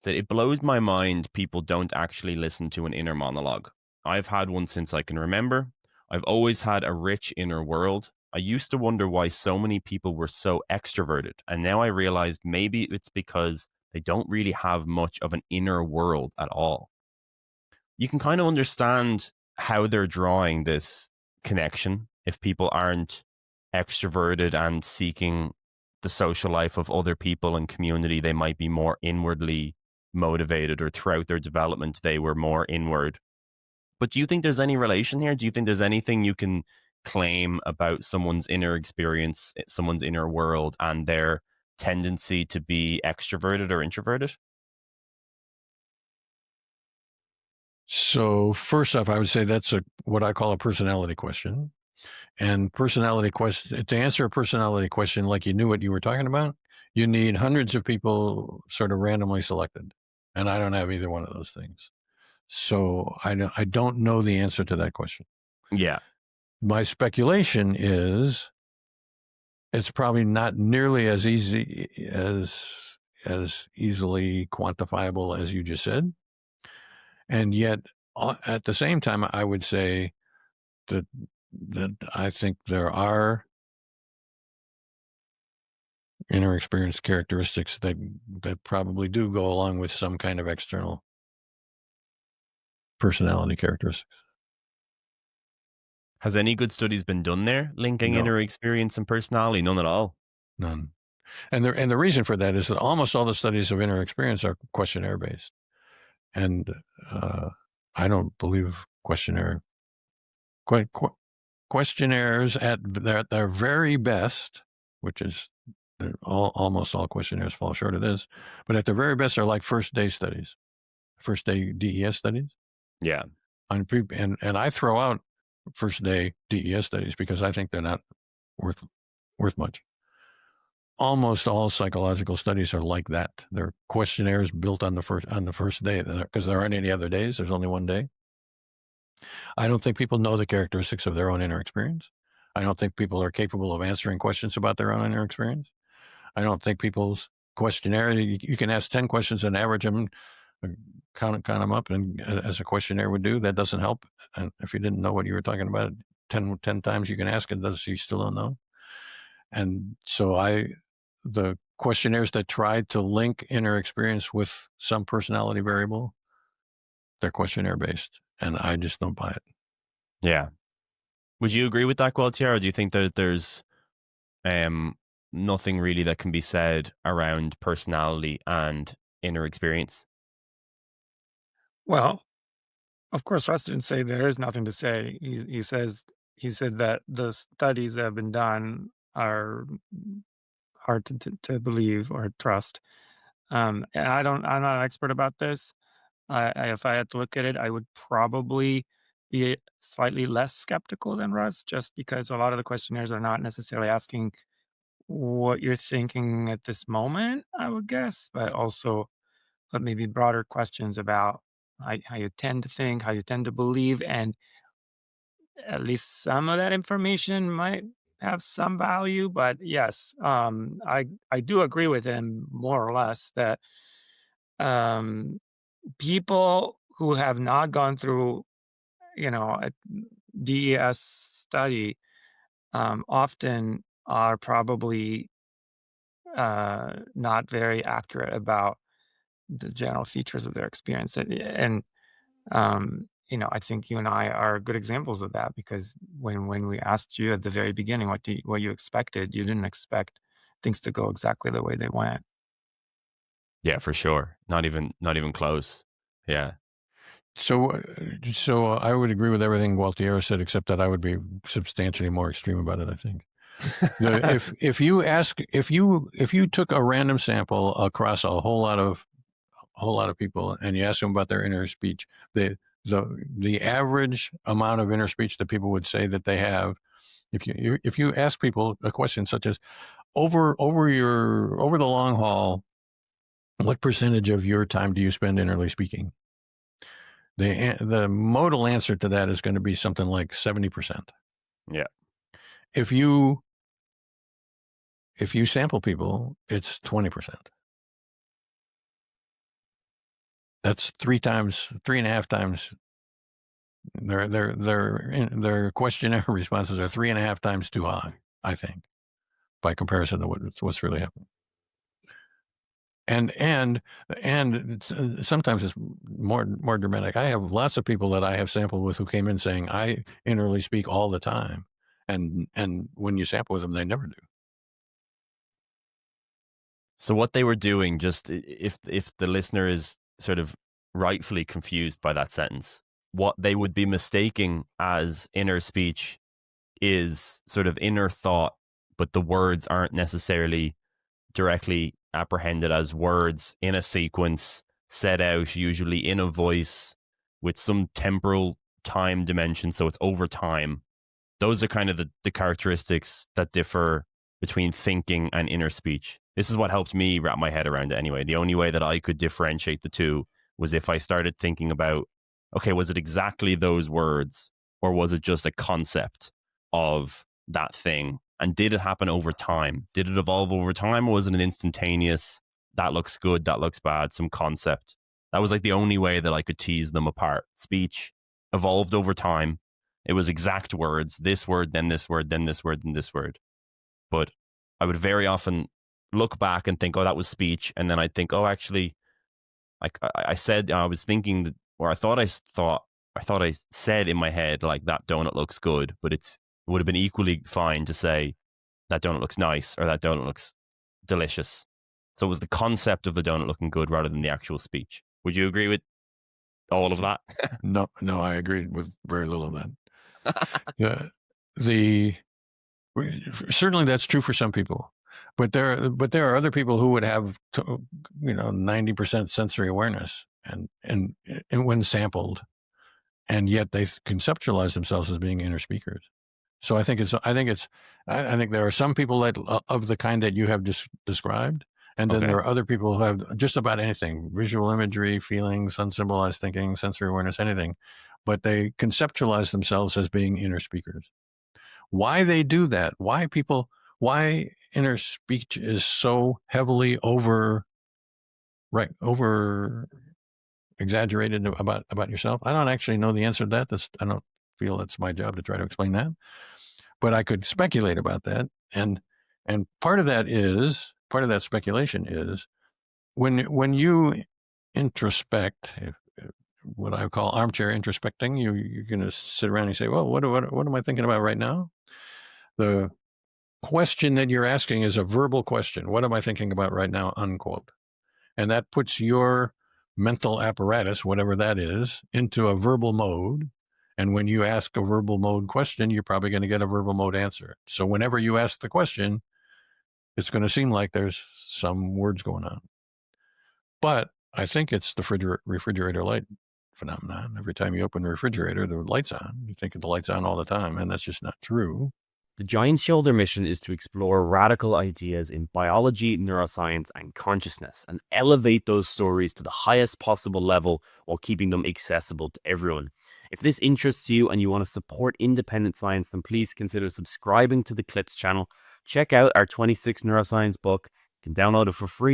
So it blows my mind people don't actually listen to an inner monologue. I've had one since I can remember. I've always had a rich inner world. I used to wonder why so many people were so extroverted. And now I realized maybe it's because they don't really have much of an inner world at all. You can kind of understand how they're drawing this connection if people aren't extroverted and seeking the social life of other people and community. They might be more inwardly motivated, or throughout their development they were more inward. But do you think there's any relation here? Do you think there's anything you can claim about someone's inner experience, someone's inner world, and their tendency to be extroverted or introverted? So first off, I would say that's what I call a personality question. And personality question, to answer a personality question like you knew what you were talking about, you need hundreds of people sort of randomly selected. And I don't have either one of those things. So I don't know the answer to that question. Yeah. My speculation is it's probably not nearly as easy as easily quantifiable as you just said. And yet at the same time, I would say that I think there are inner experience characteristics that probably do go along with some kind of external personality characteristics. Has any good studies been done there linking No, inner experience and personality? None at all. none. And the reason for that is that almost all the studies of inner experience are questionnaire based, and uh, I don't believe que- que- questionnaires at their very best, which is almost all questionnaires fall short of this, but at their very best are like first day studies, first day DES studies. Yeah. And I throw out first day DES studies because I think they're not worth worth much. Almost all psychological studies are like that. They're questionnaires built on the first day because there aren't any other days. There's only one day. I don't think people know the characteristics of their own inner experience. I don't think people are capable of answering questions about their own inner experience. I don't think people's questionnaire, you can ask 10 questions and average them, uh, count them up, and as a questionnaire would do, that doesn't help. And if you didn't know what you were talking about 10 times, you can ask it, you still don't know. And so the questionnaires that tried to link inner experience with some personality variable, they're questionnaire based. And I just don't buy it. Yeah. Would you agree with that, Gualtier, or do you think that there's um, nothing really that can be said around personality and inner experience? Well, of course, Russ didn't say there is nothing to say. He said that the studies that have been done are hard to believe or trust. And I'm not an expert about this. If I had to look at it, I would probably be slightly less skeptical than Russ, just because a lot of the questionnaires are not necessarily asking what you're thinking at this moment, I would guess, but maybe broader questions about how you tend to think, how you tend to believe, and at least some of that information might have some value. But yes, I do agree with him more or less that um, people who have not gone through, a DES study, often are probably not very accurate about the general features of their experience. I think you and I are good examples of that because when we asked you at the very beginning what you expected, you didn't expect things to go exactly the way they went. Yeah, for sure. Not even close. Yeah. So I would agree with everything Gualtiero said, except that I would be substantially more extreme about it. I think if you took a random sample across a whole lot of people and you ask them about their inner speech, the average amount of inner speech that people would say that they have, if you ask people a question such as over the long haul, what percentage of your time do you spend innerly speaking? The modal answer to that is going to be something like 70%. Yeah. If you sample people, it's 20%. That's 3.5 times. Their questionnaire responses are 3.5 times too high, I think, by comparison to what's really happening. And sometimes it's more dramatic. I have lots of people that I have sampled with who came in saying, I innerly speak all the time. And when you sample with them, they never do. So what they were doing, just if the listener is sort of rightfully confused by that sentence, what they would be mistaking as inner speech is sort of inner thought, but the words aren't necessarily directly apprehended as words in a sequence set out, usually in a voice with some temporal time dimension. So it's over time. Those are kind of the characteristics that differ between thinking and inner speech. This is what helped me wrap my head around it anyway. The only way that I could differentiate the two was if I started thinking about, okay, was it exactly those words or was it just a concept of that thing? And did it happen over time? Did it evolve over time, or was it an instantaneous, that looks good, that looks bad, some concept? That was like the only way that I could tease them apart. Speech evolved over time. It was exact words, this word, then this word, then this word, then this word. But I would very often look back and think, oh, that was speech. And then I'd think, oh, actually, like I said, I was thinking that, or I thought I said in my head, like, that donut looks good, but it would have been equally fine to say that donut looks nice or that donut looks delicious. So it was the concept of the donut looking good rather than the actual speech. Would you agree with all of that? No, I agreed with very little of that. Certainly that's true for some people, but there are other people who would have 90% sensory awareness and when sampled, and yet they conceptualize themselves as being inner speakers. So I think there are some people that of the kind that you have just described, and then there are other people who have just about anything: visual imagery, feelings, unsymbolized thinking, sensory awareness, anything, but they conceptualize themselves as being inner speakers. Why they do that? Why inner speech is so heavily over exaggerated about yourself? I don't actually know the answer to that. I don't feel it's my job to try to explain that, but I could speculate about that. And part of that speculation is when you introspect, what I call armchair introspecting, you're going to sit around and you say, well, what am I thinking about right now? The question that you're asking is a verbal question. What am I thinking about right now? Unquote. And that puts your mental apparatus, whatever that is, into a verbal mode. And when you ask a verbal mode question, you're probably going to get a verbal mode answer. So whenever you ask the question, it's going to seem like there's some words going on. But I think it's the refrigerator light phenomenon. Every time you open the refrigerator, the light's on. You think the light's on all the time, and that's just not true. The Giant Shoulder mission is to explore radical ideas in biology, neuroscience, and consciousness, and elevate those stories to the highest possible level while keeping them accessible to everyone. If this interests you and you want to support independent science, then please consider subscribing to the Clips channel. Check out our 26 Neuroscience book. You can download it for free